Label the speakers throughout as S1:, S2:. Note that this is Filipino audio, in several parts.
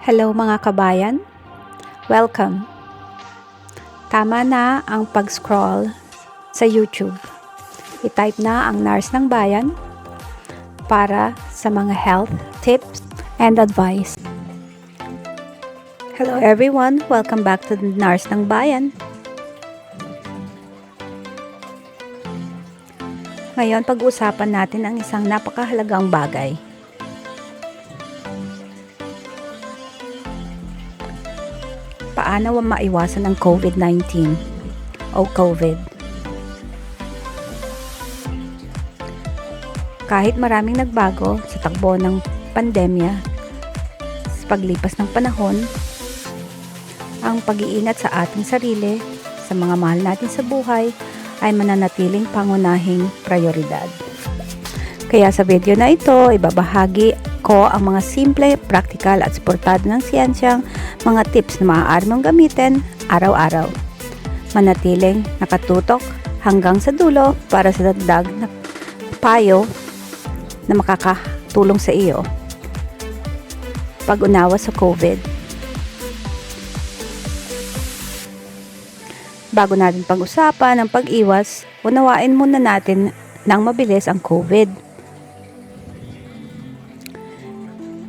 S1: Hello mga kabayan, welcome. Tama na ang pag-scroll sa YouTube. I-type na ang Nurse ng Bayan para sa mga health tips and advice. Hello everyone, welcome back to the Nurse ng Bayan. Ngayon pag-uusapan natin ang isang napakahalagang bagay. Paano maiwasan ang COVID-19 o COVID? Kahit maraming nagbago sa takbo ng pandemya sa paglipas ng panahon, ang pag-iingat sa ating sarili, sa mga mahal natin sa buhay, ay mananatiling pangunahing prioridad. Kaya sa video na ito, ibabahagi ko ang mga simple, praktikal at suportado ng siyensyang mga tips na maaari mong gamitin araw-araw. Manatiling nakatutok hanggang sa dulo para sa dagdag na payo na makakatulong sa iyo pag-unawa sa COVID. Bago natin pag-usapan ang pag-iwas, unawain muna natin ng mabilis ang COVID.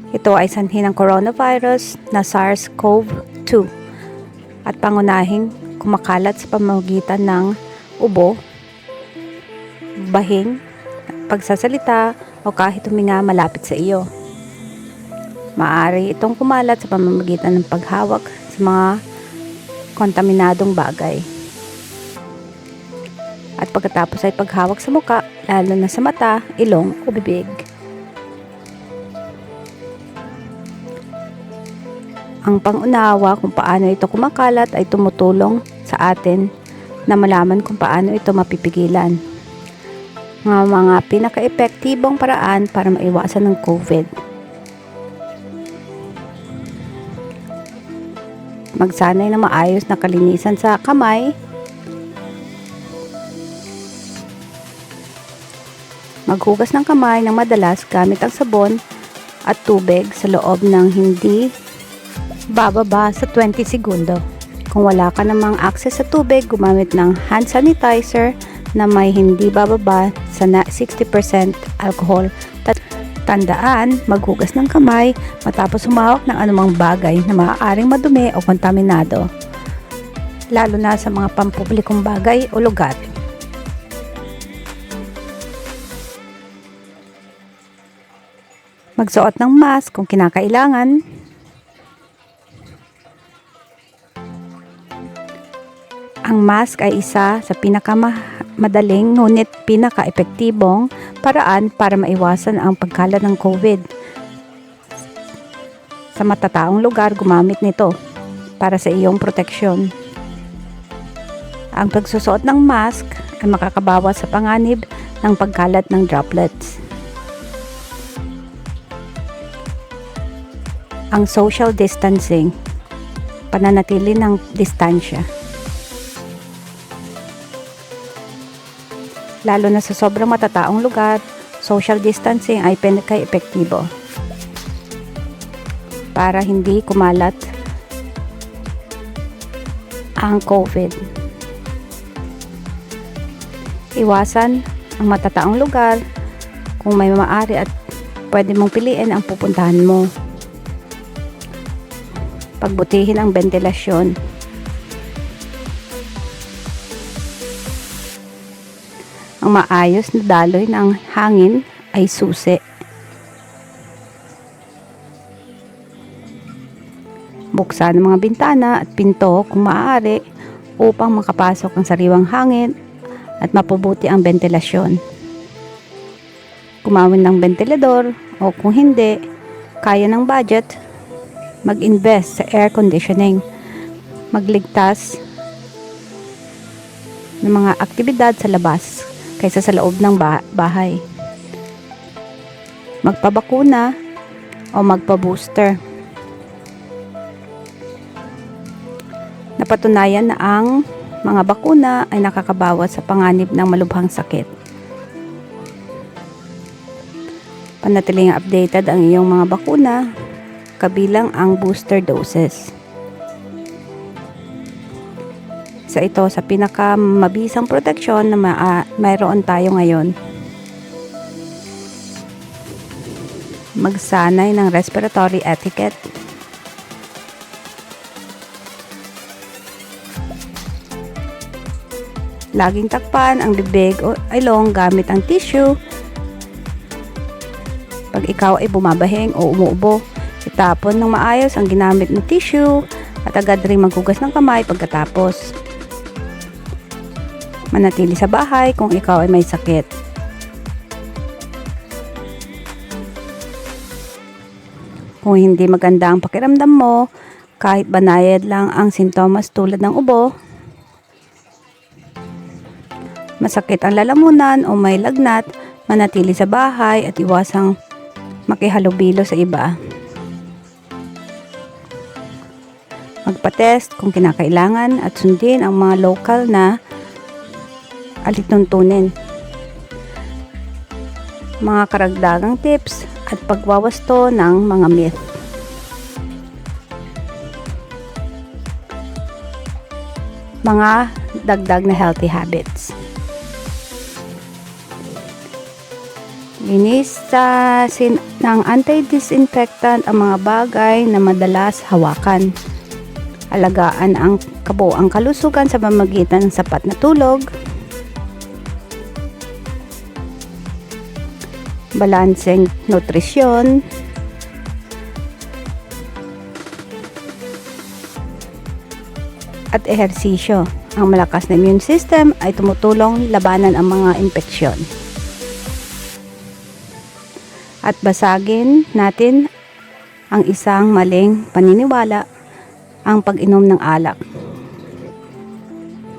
S1: Ito ay sanhi ng coronavirus na SARS-CoV-2 at pangunahing kumakalat sa pamamagitan ng ubo, bahing, pagsasalita o kahit huminga malapit sa iyo. Maaari itong kumalat sa pamamagitan ng paghawak sa mga kontaminadong bagay. At pagkatapos ay paghawak sa muka, lalo na sa mata, ilong o bibig. Ang pangunawa kung paano ito kumakalat ay tumutulong sa atin na malaman kung paano ito mapipigilan. Mga pinaka-epektibong paraan para maiwasan ng COVID. Magsanay na maayos na kalinisan sa kamay. Maghugas ng kamay ng madalas gamit ang sabon at tubig sa loob ng hindi bababa sa 20 segundo. Kung wala ka namang access sa tubig, gumamit ng hand sanitizer na may hindi bababa sa 60% alcohol. Tandaan, maghugas ng kamay matapos humawak ng anumang bagay na maaaring madumi o kontaminado, lalo na sa mga pampublikong bagay o lugar. Magsuot ng mask kung kinakailangan. Ang mask ay isa sa pinakamadaling ngunit pinaka-epektibong paraan para maiwasan ang pagkalat ng COVID. Sa matataong lugar, gumamit nito para sa iyong proteksyon. Ang pagsusuot ng mask ay makakabawas sa panganib ng pagkalat ng droplets. Ang social distancing, pananatili ng distansya. Lalo na sa sobrang matataong lugar, social distancing ay pinaka-epektibo para hindi kumalat ang COVID. Iwasan ang matataong lugar kung may maaari at pwede mong piliin ang pupuntahan mo. Pagbutihin ang ventilasyon. Ang maayos na daloy ng hangin ay susi. Buksan ang mga bintana at pinto kung maaari upang makapasok ang sariwang hangin at mapabuti ang ventilasyon. Gumamit ng ventilador o kung hindi, kaya ng budget, mag-invest sa air conditioning. Magligtas ng mga aktibidad sa labas kaysa sa loob ng bahay. Magpabakuna o magpa-booster. Napatunayan na ang mga bakuna ay nakakabawas sa panganib ng malubhang sakit. Panatiling updated ang iyong mga bakuna kabilang ang booster doses. Isa ito sa pinakamabisang proteksyon na mayroon tayo ngayon. Magsanay ng respiratory etiquette. Laging takpan ang bibig o ilong gamit ang tissue. Pag ikaw ay bumabahing o umuubo, itapon ng maayos ang ginamit na tissue at agad rin maghugas ng kamay pagkatapos. Manatili sa bahay kung ikaw ay may sakit. Kung hindi maganda ang pakiramdam mo, kahit banayad lang ang sintomas tulad ng ubo, masakit ang lalamunan o may lagnat, manatili sa bahay at iwasang makihalubilo sa iba. Magpa-test kung kinakailangan at sundin ang mga local na alituntunin. Mga karagdagang tips at pagwawasto ng mga myth. Mga dagdag na healthy habits. Linis ng anti-disinfectant ang mga bagay na madalas hawakan. Alagaan ang kabuuang kalusugan sa pamamagitan ng sapat na tulog. Balanseng nutrisyon. At ehersisyo. Ang malakas na immune system ay tumutulong labanan ang mga impeksyon. At basagin natin ang isang maling paniniwala, ang pag-inom ng alak,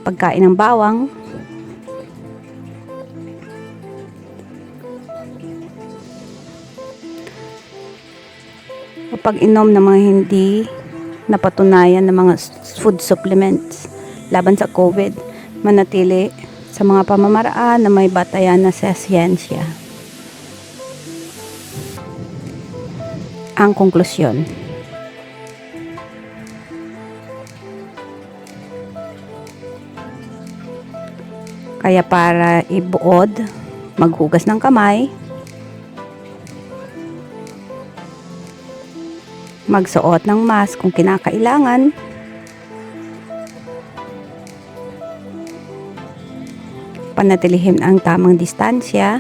S1: pagkain ng bawang, o pag-inom ng mga hindi napatunayan ng mga food supplements laban sa COVID. Manatili sa mga pamamaraan na may batayan na sa siyensya. Ang konklusyon. Kaya para ibuod, maghugas ng kamay, magsuot ng mask kung kinakailangan, panatilihin ang tamang distansya,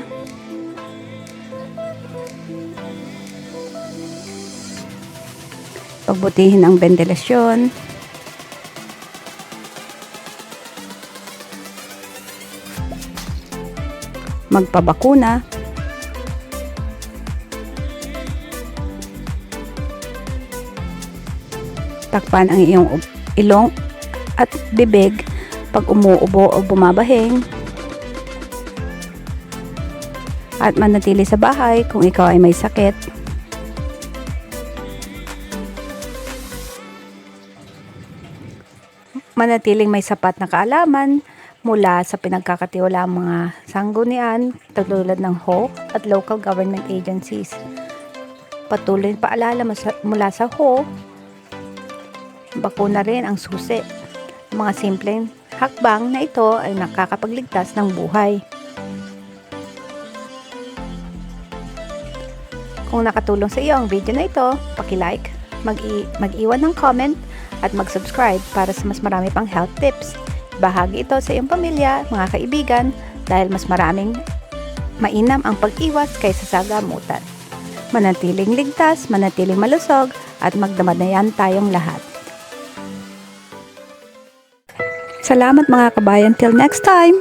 S1: pagbutihin ang ventilasyon, magpabakuna, takpan ang iyong ilong at bibig pag umuubo o bumabahing, at manatili sa bahay kung ikaw ay may sakit. Manatiling may sapat na kaalaman mula sa pinagkakatiwalaang mga sanggunian tulad ng WHO at local government agencies. Patuloy na paalala mula sa WHO, bakuna rin ang susi. Mga simpleng hakbang na ito ay nakakapagligtas ng buhay. Kung nakatulong sa iyo ang video na ito, paki-like, mag-iwan ng comment at mag-subscribe para sa mas marami pang health tips. Bahagi ito sa iyong pamilya, mga kaibigan, dahil mas maraming mainam ang pag-iwas kaysa sa gamutan. Manatiling ligtas, manatiling malusog, at magdamadayan tayong lahat. Salamat mga kabayan, till next time!